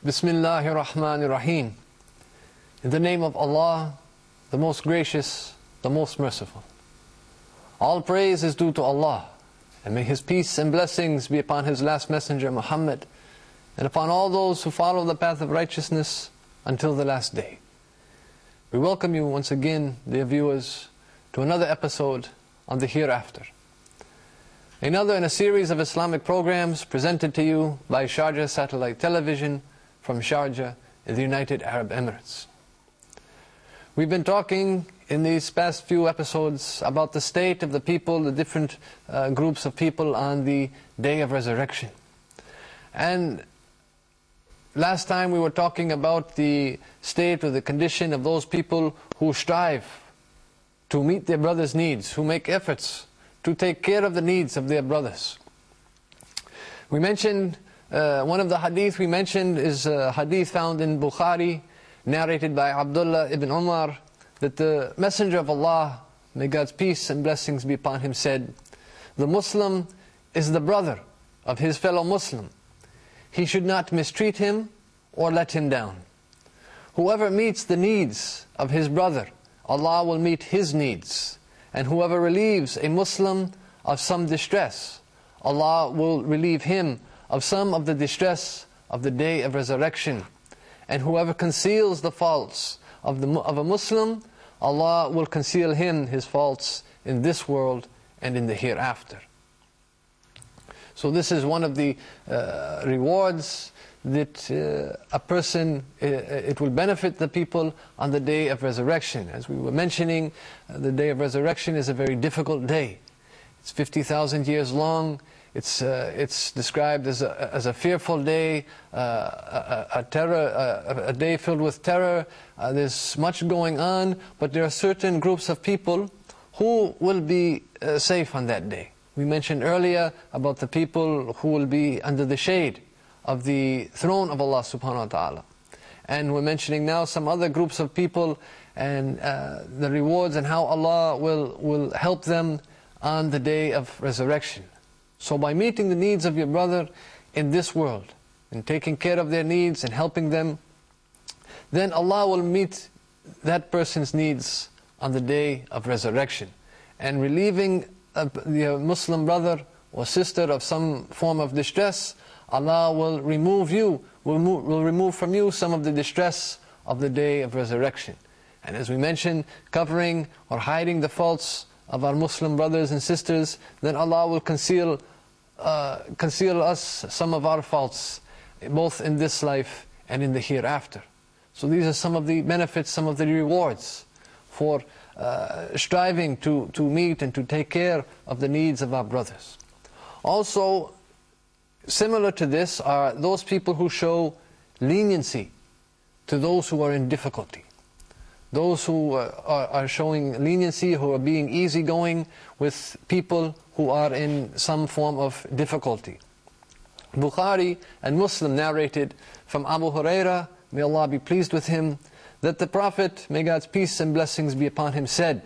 Bismillahir Rahmanir Rahim. In the name of Allah, the most gracious, the most merciful. All praise is due to Allah, and may His peace and blessings be upon His last messenger Muhammad, and upon all those who follow the path of righteousness until the last day. We welcome you once again, dear viewers, to another episode on the Hereafter. Another in a series of Islamic programs presented to you by Sharjah Satellite Television from Sharjah in the United Arab Emirates. We've been talking in these past few episodes about the state of the people, the different groups of people on the Day of Resurrection. And last time we were talking about the state or the condition of those people who strive to meet their brothers' needs, who make efforts to take care of the needs of their brothers. We mentioned, one of the hadith we mentioned is a hadith found in Bukhari, narrated by Abdullah ibn Umar, that the Messenger of Allah, may God's peace and blessings be upon him, said, "The Muslim is the brother of his fellow Muslim. He should not mistreat him or let him down. Whoever meets the needs of his brother, Allah will meet his needs. And whoever relieves a Muslim of some distress, Allah will relieve him of some of the distress of the Day of Resurrection. And whoever conceals the faults of a Muslim, Allah will conceal him his faults in this world and in the hereafter." So this is one of the rewards that a person, it will benefit the people on the Day of Resurrection. As we were mentioning, the Day of Resurrection is a very difficult day. It's 50,000 years long. It's described as a fearful day, a day filled with terror. There's much going on, but there are certain groups of people who will be safe on that day. We mentioned earlier about the people who will be under the shade of the throne of Allah subhanahu wa ta'ala. And we're mentioning now some other groups of people and the rewards and how Allah will help them on the Day of Resurrection. So by meeting the needs of your brother in this world, and taking care of their needs and helping them, then Allah will meet that person's needs on the Day of Resurrection. And relieving your Muslim brother or sister of some form of distress, Allah will remove from you some of the distress of the Day of Resurrection. And as we mentioned, covering or hiding the faults of our Muslim brothers and sisters, then Allah will conceal us some of our faults, both in this life and in the hereafter. So these are some of the benefits, some of the rewards for striving to meet and to take care of the needs of our brothers. Also, similar to this are those people who show leniency to those who are in difficulty. Those who are showing leniency, who are being easygoing with people who are in some form of difficulty. Bukhari and Muslim narrated from Abu Huraira, may Allah be pleased with him, that the Prophet, may God's peace and blessings be upon him, said,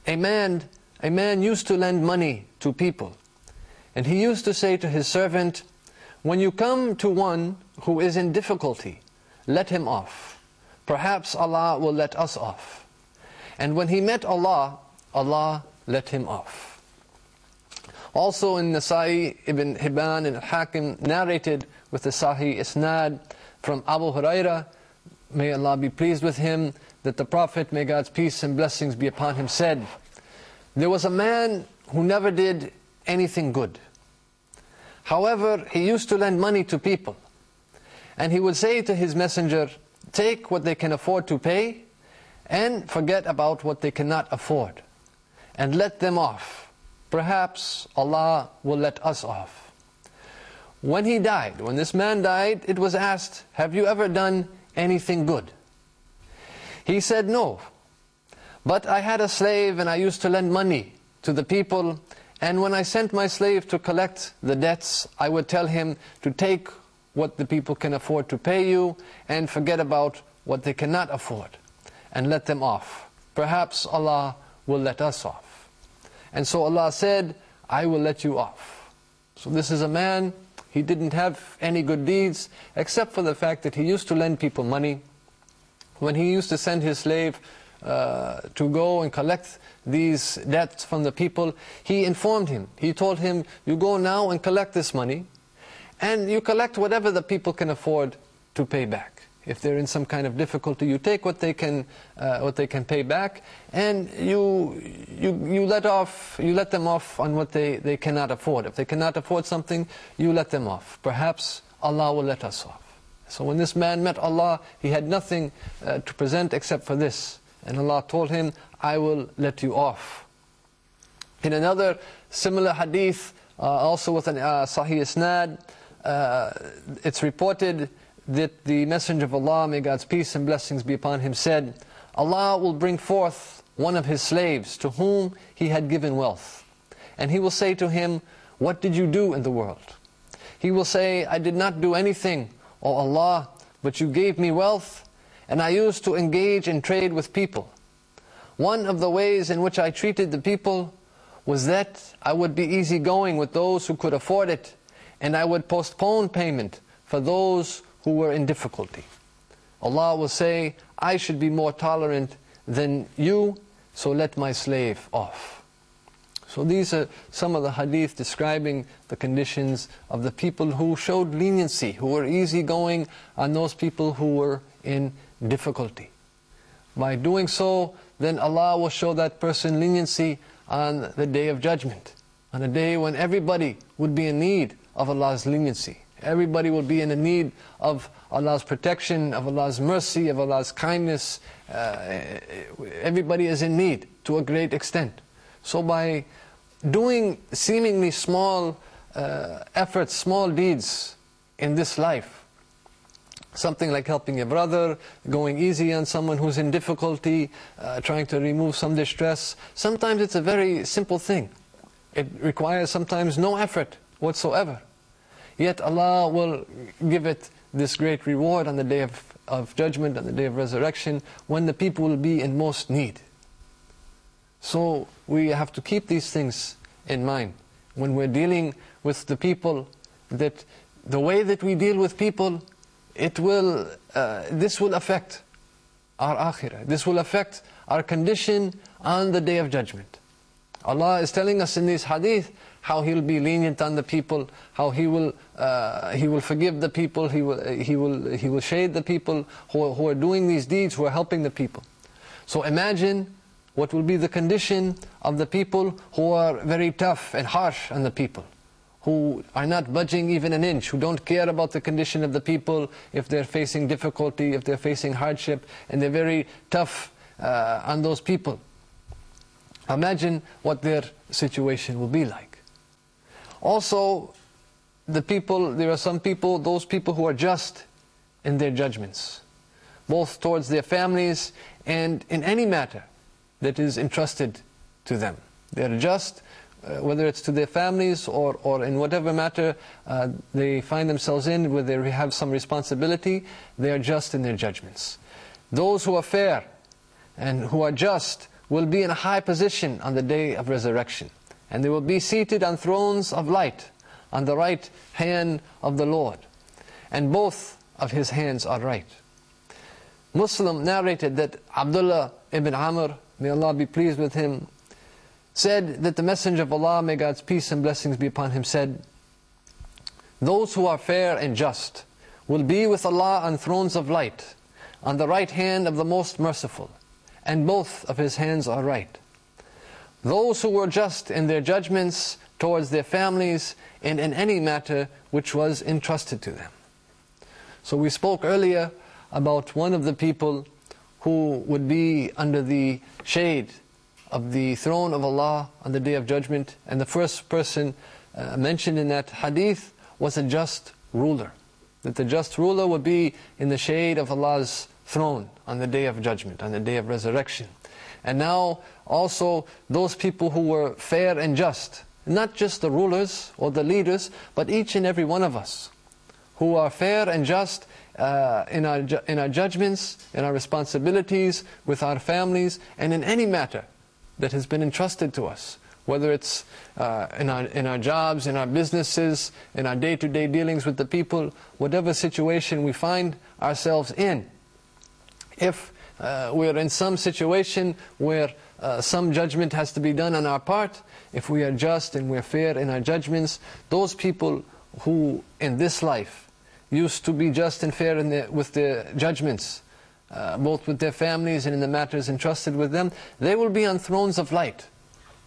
A man used to lend money to people, and he used to say to his servant, "When you come to one who is in difficulty, let him off. Perhaps Allah will let us off." And when he met Allah, Allah let him off. Also in Nasa'i, Ibn Hibban and Al-Hakim narrated with the Sahih Isnad from Abu Huraira, may Allah be pleased with him, that the Prophet, may God's peace and blessings be upon him, said, "There was a man who never did anything good. However, he used to lend money to people. And he would say to his messenger, 'Take what they can afford to pay, and forget about what they cannot afford, and let them off. Perhaps Allah will let us off.' When he died, when this man died, it was asked, 'Have you ever done anything good?' He said, 'No. But I had a slave and I used to lend money to the people, and when I sent my slave to collect the debts, I would tell him to take what the people can afford to pay you and forget about what they cannot afford and let them off. Perhaps Allah will let us off.' And so Allah said, 'I will let you off.' So this is a man, He didn't have any good deeds, except for the fact that he used to lend people money. When he used to send his slave to go and collect these debts from the people, he informed him. He told him, you go now and collect this money, and you collect whatever the people can afford to pay back. If they're in some kind of difficulty, you take what they can pay back, and you let them off on what they cannot afford. If they cannot afford something, you let them off. Perhaps Allah will let us off. So when this man met Allah, he had nothing to present except for this. And Allah told him, I will let you off. In another similar hadith, also with an Sahih Isnad, it's reported that the Messenger of Allah, may God's peace and blessings be upon him, said, Allah will bring forth one of his slaves to whom he had given wealth. And he will say to him, what did you do in the world? He will say, I did not do anything, O Allah, but you gave me wealth, and I used to engage in trade with people. One of the ways in which I treated the people was that I would be easygoing with those who could afford it, and I would postpone payment for those who were in difficulty. Allah will say, I should be more tolerant than you, so let my slave off. So these are some of the hadith describing the conditions of the people who showed leniency, who were easygoing on those people who were in difficulty. By doing so, then Allah will show that person leniency on the Day of Judgment, on a day when everybody would be in need of Allah's leniency. Everybody will be in the need of Allah's protection, of Allah's mercy, of Allah's kindness. Everybody is in need to a great extent. So by doing seemingly small efforts, small deeds in this life, something like helping your brother, going easy on someone who's in difficulty, trying to remove some distress, sometimes it's a very simple thing. It requires sometimes no effort whatsoever. Yet Allah will give it this great reward on the Day of Judgment, on the Day of Resurrection, when the people will be in most need. So we have to keep these things in mind when we're dealing with the people, that the way that we deal with people, this will affect our akhirah. This will affect our condition on the Day of Judgment. Allah is telling us in this hadith how He will be lenient on the people, how He will forgive the people, He will shade the people who are doing these deeds, who are helping the people. So imagine what will be the condition of the people who are very tough and harsh on the people, who are not budging even an inch, who don't care about the condition of the people, if they're facing difficulty, if they're facing hardship, and they're very tough on those people. Imagine what their situation will be like. Also, there are some people, those people who are just in their judgments, both towards their families and in any matter that is entrusted to them. They're just, whether it's to their families or in whatever matter they find themselves in, where they have some responsibility, they are just in their judgments. Those who are fair and who are just will be in a high position on the Day of Resurrection. And they will be seated on thrones of light, on the right hand of the Lord. And both of His hands are right. Muslim narrated that Abdullah ibn Amr, may Allah be pleased with him, said that the Messenger of Allah, may God's peace and blessings be upon him, said, those who are fair and just will be with Allah on thrones of light, on the right hand of the Most Merciful, and both of His hands are right. Those who were just in their judgments towards their families and in any matter which was entrusted to them. So we spoke earlier about one of the people who would be under the shade of the throne of Allah on the Day of Judgment, and the first person mentioned in that hadith was a just ruler. That the just ruler would be in the shade of Allah's throne on the Day of Judgment, on the Day of Resurrection. And now also those people who were fair and just, not just the rulers or the leaders, but each and every one of us who are fair and just in our judgments, in our responsibilities with our families, and in any matter that has been entrusted to us. whether it's in our jobs, in our businesses, in our day-to-day dealings with the people, whatever situation we find ourselves in. If we're in some situation where some judgment has to be done on our part, if we are just and we're fair in our judgments, those people who in this life used to be just and fair with their judgments, both with their families and in the matters entrusted with them, they will be on thrones of light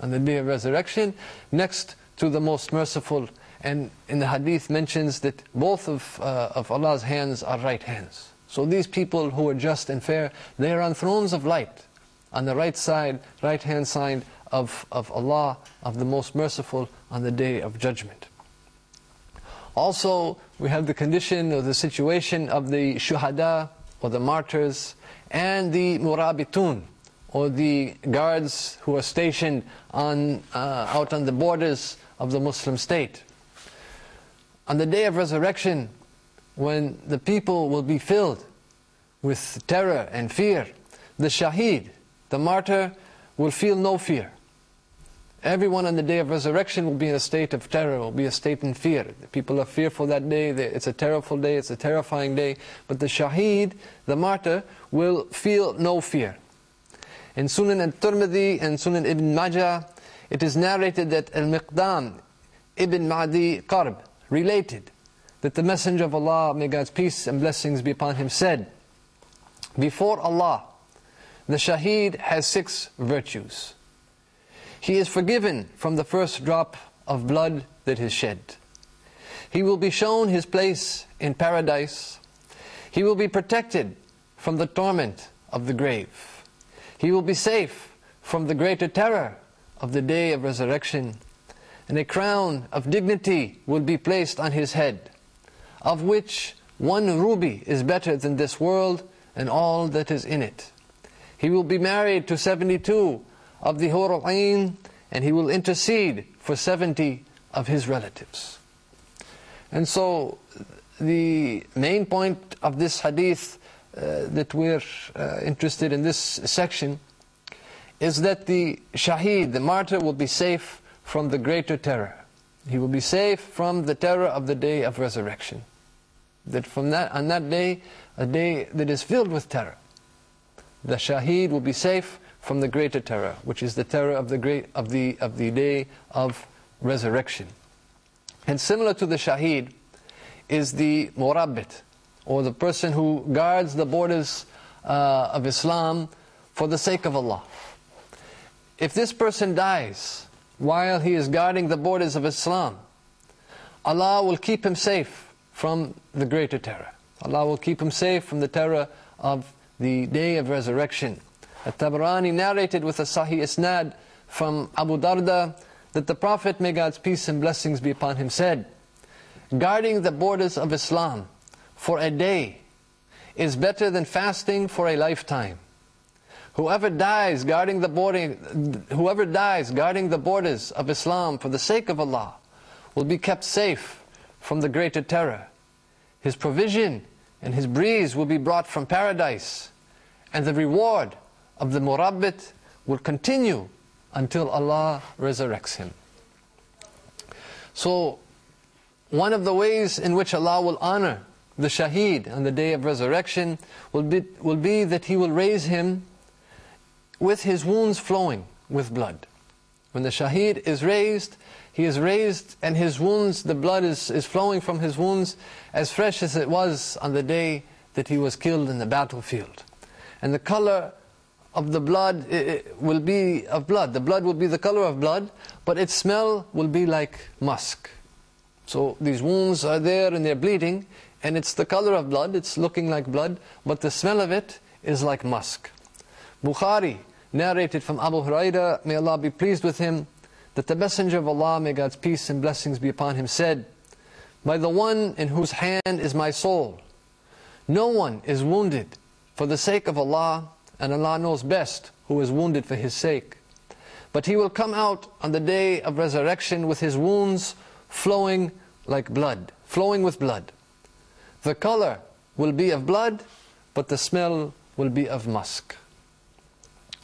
on the day of resurrection, next to the most merciful. And in the hadith mentions that both of Allah's hands are right hands. So these people who are just and fair, they are on thrones of light, on the right side, right-hand side of Allah, of the most merciful, on the day of judgment. Also, we have the condition or the situation of the shuhada, or the martyrs, and the murabitun, or the guards who are stationed out on the borders of the Muslim state. On the day of resurrection, when the people will be filled with terror and fear, the shaheed, the martyr, will feel no fear. Everyone on the day of resurrection will be in a state of terror, will be a state in fear. The people are fearful that day, it's a terrible day, it's a terrifying day. But the shaheed, the martyr, will feel no fear. In Sunan al-Tirmidhi and Sunan ibn Majah, it is narrated that Al-Miqdam ibn Ma'di Qarb related that the Messenger of Allah, may God's peace and blessings be upon him, said, before Allah, the shaheed has 6 virtues. He is forgiven from the first drop of blood that is shed. He will be shown his place in paradise. He will be protected from the torment of the grave. He will be safe from the greater terror of the day of resurrection. And a crown of dignity will be placed on his head, of which 1 ruby is better than this world and all that is in it. He will be married to 72 of the Hur al-Ain, and he will intercede for 70 of his relatives. And so the main point of this hadith that we're interested in this section is that the shaheed, the martyr, will be safe from the greater terror. He will be safe from the terror of the day of resurrection. That on that day, a day that is filled with terror, the shaheed will be safe from the greater terror, which is the terror of the day of resurrection. And similar to the shaheed is the murabbit, or the person who guards the borders of Islam for the sake of Allah. If this person dies while he is guarding the borders of Islam, Allah will keep him safe from the greater terror. Allah will keep him safe from the terror of the day of resurrection. At-Tabarani narrated with a Sahih Isnad from Abu Darda that the Prophet, may God's peace and blessings be upon him, said, guarding the borders of Islam for a day is better than fasting for a lifetime. Whoever dies guarding the borders of Islam for the sake of Allah will be kept safe from the greater terror. His provision and his breeze will be brought from paradise, and the reward of the murabbit will continue until Allah resurrects him. So, one of the ways in which Allah will honor the shaheed on the day of resurrection will be that He will raise him with his wounds flowing with blood. When the shaheed is raised, he is raised and his wounds, the blood is flowing from his wounds as fresh as it was on the day that he was killed in the battlefield. And the color of the blood will be of blood. The blood will be the color of blood, but its smell will be like musk. So these wounds are there and they're bleeding, and it's the color of blood, it's looking like blood, but the smell of it is like musk. Bukhari narrated from Abu Hurairah, may Allah be pleased with him, that the Messenger of Allah, may God's peace and blessings be upon him, said, by the one in whose hand is my soul, no one is wounded for the sake of Allah, and Allah knows best who is wounded for His sake. But he will come out on the day of resurrection with his wounds flowing like blood, flowing with blood. The color will be of blood, but the smell will be of musk.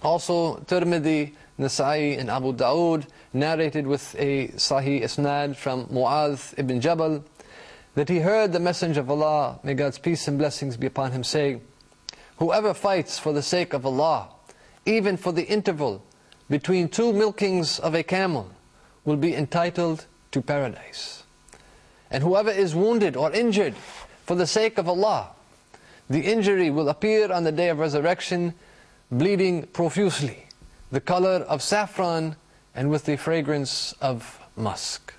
Also, Tirmidhi Nasa'i and Abu Dawood, narrated with a Sahih Isnad from Mu'adh ibn Jabal, that he heard the Messenger of Allah, may God's peace and blessings be upon him, say, "Whoever fights for the sake of Allah, even for the interval between two milkings of a camel, will be entitled to paradise. And whoever is wounded or injured for the sake of Allah, the injury will appear on the day of resurrection, bleeding profusely, the color of saffron and with the fragrance of musk."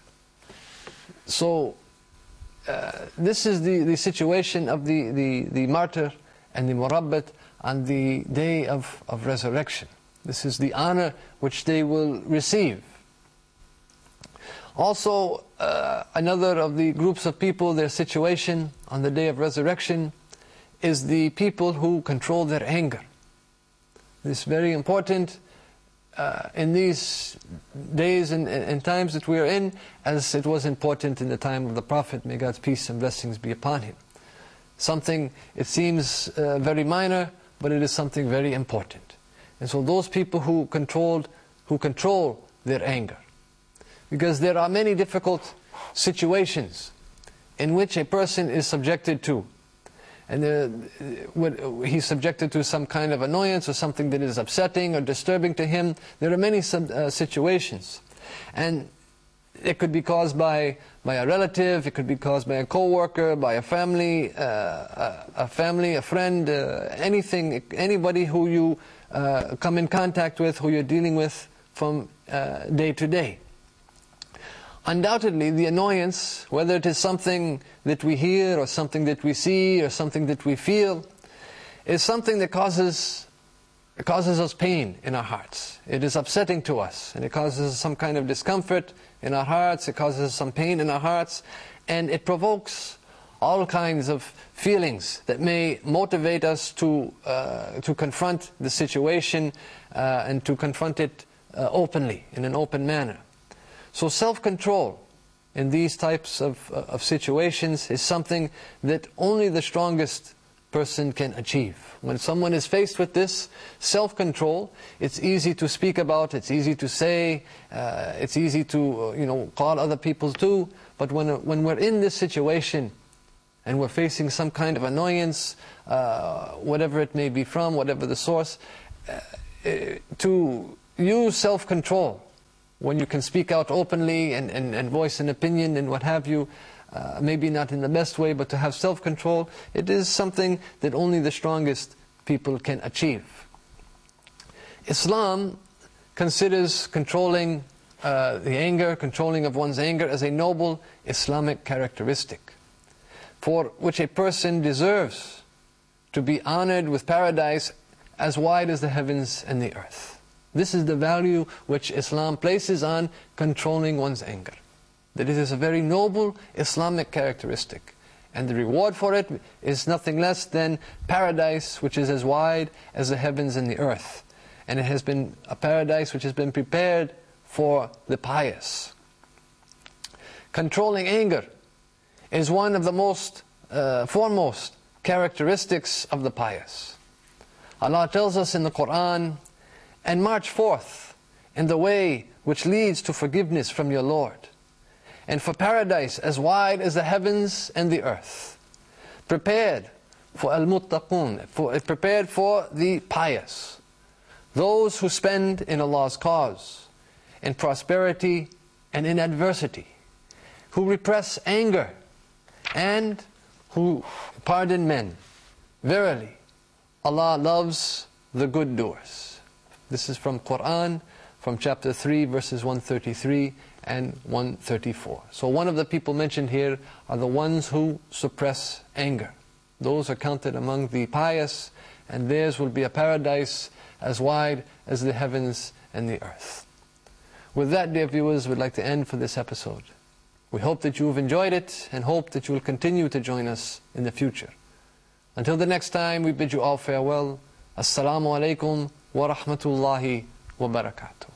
So this is the situation of the martyr and the murabbat on the day of resurrection. This is the honor which they will receive. Also, another of the groups of people, their situation on the day of resurrection is the people who control their anger. This is very important in these days and times that we are in, as it was important in the time of the Prophet, may God's peace and blessings be upon him. Something, it seems very minor, but it is something very important. And so those people who control their anger, because there are many difficult situations in which a person is subjected to, and he's subjected to some kind of annoyance or something that is upsetting or disturbing to him. There are many situations, and it could be caused by a relative, it could be caused by a co-worker, by a family, a friend, anything, anybody who you come in contact with, who you're dealing with from day to day. Undoubtedly, the annoyance, whether it is something that we hear or something that we see or something that we feel, is something that causes us pain in our hearts. It is upsetting to us, and it causes some kind of discomfort in our hearts, it causes some pain in our hearts, and it provokes all kinds of feelings that may motivate us to confront the situation and to confront it openly, in an open manner. So self-control in these types of situations is something that only the strongest person can achieve. When someone is faced with this self-control, it's easy to speak about, it's easy to say, it's easy to call other people too. But when we're in this situation and we're facing some kind of annoyance, whatever it may be from, whatever the source, to use self-control, when you can speak out openly and voice an opinion and what have you, maybe not in the best way, but to have self-control, it is something that only the strongest people can achieve. Islam considers controlling controlling of one's anger as a noble Islamic characteristic, for which a person deserves to be honored with paradise as wide as the heavens and the earth. This is the value which Islam places on controlling one's anger. That it is a very noble Islamic characteristic. And the reward for it is nothing less than paradise, which is as wide as the heavens and the earth. And it has been a paradise which has been prepared for the pious. Controlling anger is one of the most foremost characteristics of the pious. Allah tells us in the Quran, "And march forth in the way which leads to forgiveness from your Lord, and for paradise as wide as the heavens and the earth, prepared for al-muttaqun, prepared for the pious, those who spend in Allah's cause, in prosperity and in adversity, who repress anger, and who pardon men. Verily, Allah loves the good doers." This is from Quran, from chapter 3, verses 133 and 134. So one of the people mentioned here are the ones who suppress anger. Those are counted among the pious, and theirs will be a paradise as wide as the heavens and the earth. With that, dear viewers, we'd like to end for this episode. We hope that you've enjoyed it, and hope that you will continue to join us in the future. Until the next time, we bid you all farewell. Assalamu alaikum wa rahmatullahi wa barakatuh.